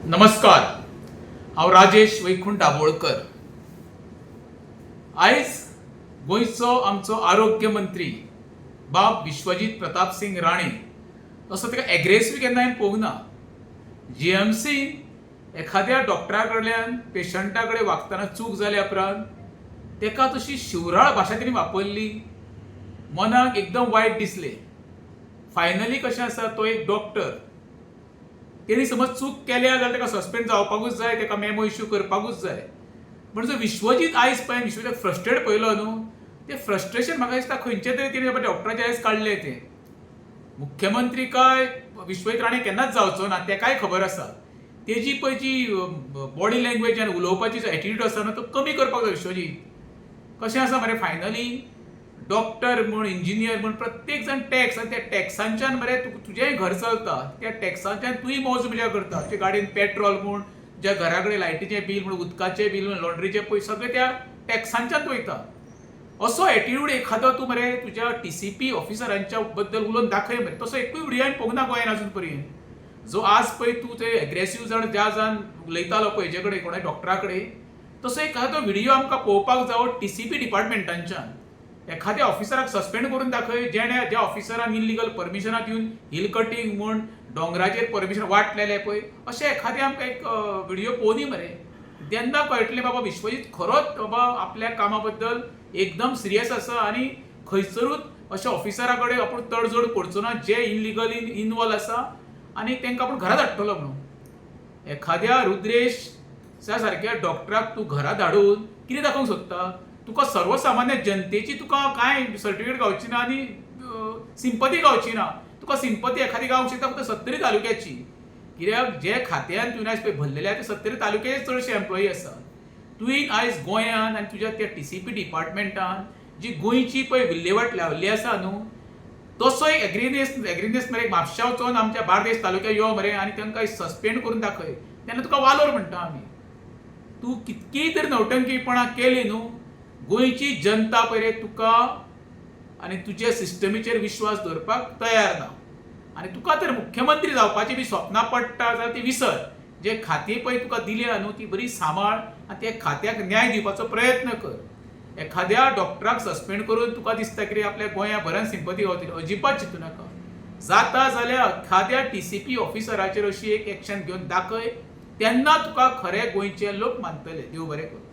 नमस्कार. हांव राजेश वैकुंठ दाबोळकर. आयज गोंयचो आमचो आरोग्य मंत्री बाब विश्वजीत प्रताप सिंग राणे असो ताका एग्रेसिव्ह केन्ना हांवें पळोवंक ना. जीएमसी एखाद्या डॉक्टरा कडल्यान पेशंटा कडेन वागतना चूक जाल्या उपरांत ताका तशी शिवराळ भाशा तेणी वापरली. मनाक एकदम वायट दिसलें. फायनली कशें आसा, तो एक डॉक्टर, तेणी समज चूक केल्या जाल्यार ताका सस्पेंड जावपाकूच जाय, ताका मेमो इश्यू करपाकूच जाय. पण जो विश्वजीत आयज पळय, विश्वजीत फ्रस्ट्रेट पळयलो न्हू, तें फ्रस्ट्रेशन म्हाका दिसता खंयचे तरी तेणी डॉक्टराचे आयज काडलें. तें मुख्यमंत्री काय विश्वजीत राणे केन्नाच जावचो ना, ताकाय खबर आसा. तेजी पळय जी बॉडी लँग्वेज आनी उलोवपाची जो एटिट्यूड आसा न्हू, तो कमी करपाक जाय विश्वजीत. कशें आसा मरे, फायनली डॉक्टर म्हण, इंजिनियर म्हण, प्रत्येक जण टॅक्स, आनी त्या टॅक्सांच्यान मरे तुजेंय घर चलता. त्या टॅक्सांच्यान तुय मौज मजा करता. तुजे गाडयेन पेट्रोल म्हूण, ज्या घरा कडेन लायटीचें बील म्हूण, उदकाचें बील म्हूण, लॉन्ड्रीचे पयशे सगळे त्या टॅक्सांच्यान वयता. असो एटिट्यूड एखादो तूं मरे तुज्या टीसीपी ऑफिसरांच्या बद्दल उलोवन दाखय मरे. तसो एकूय व्हिडिओ हांवें पळोवंक ना गोंयांत अजून पर्यंत. जो आज पळय तूं ते एग्रेसिव्ह जाण ज्या जाण उलयतालो पळय हेजे कडेन, कोणा डॉक्टरा कडेन, तसो एखादो व्हिडिओ आमकां पळोवपाक जावो टीसीपी डिपार्टमेंटांच्यान. एखाद्या ऑफिसराक सस्पेंड करून दाखय, जेणे ज्या ऑफिसरान इनलिगल परमिशनां दिवन हिल कटींग म्हूण, दोंगराचेर परमिशन वाटलेले पळय, अशें एखादें आमकां एक व्हिडिओ पळोवनी मरे. तेन्ना कळटलें बाबा विश्वजीत खरोच बाबा आपल्या कामा बद्दल एकदम सिरियस आसा आनी खंयसरूच अशा ऑफिसरा कडेन आपूण तडजोड करचो ना जे इनलिगली इनवॉल्व आसा आनी तांकां आपूण घरा धाडटलो म्हणून. एखाद्या रुद्रेश सारक्या डॉक्टराक तूं घरा धाडून कितें दाखोवंक सोदता? तुका सर्वसामान्य जनतेची तुका कांय सर्टिफिकेट गावची ना आनी सिंपती गावची ना. तुका सिंपती एखादी गावंक शकता फक्त 70 तालुक्याची. कित्याक जे खात्यान तुवें आयज पळय भरलेले ते 70 तालुक्याचे चडशे एम्प्लॉई आसा. तुवें आयज गोंयांत आनी तुज्या त्या टीसीपी डिपार्टमेंटान जी गोंयची पळय विल्हेवाट लावली आसा न्हू, तसो एक एग्रीनेस मरे म्हापशा वचून आमच्या बार्देस तालुक्यात यो मरे आनी तांकां सस्पेंड करून दाखय. तेन्ना तुका वालोर म्हणटा आमी. तूं कितकीय तरी नवटंकीपणां केली न्हू, गोंयची जनता पळय रे तुका आनी तुज्या सिस्टमीचेर विश्वास दवरपाक तयार ना. आनी तुका तर मुख्यमंत्री जावपाची बी स्वप्नां पडटा जाल्यार ती विसर. जे खातीं पळय तुका दिल्या न्हू ती बरी सांबाळ आनी त्या खात्याक न्याय दिवपाचो प्रयत्न कर. एखाद्या डॉक्टराक सस्पेंड करून तुका दिसता की आपल्या गोंयाभरान सिंपती गावतली, अजिबात चिंतू नाका. जाता जाल्यार एखाद्या टीसीपी ऑफिसराचेर अशी एक एक्शन घेवन दाखय, तेन्ना तुका खरे गोंयचे लोक मानतले. देव बरें करूं.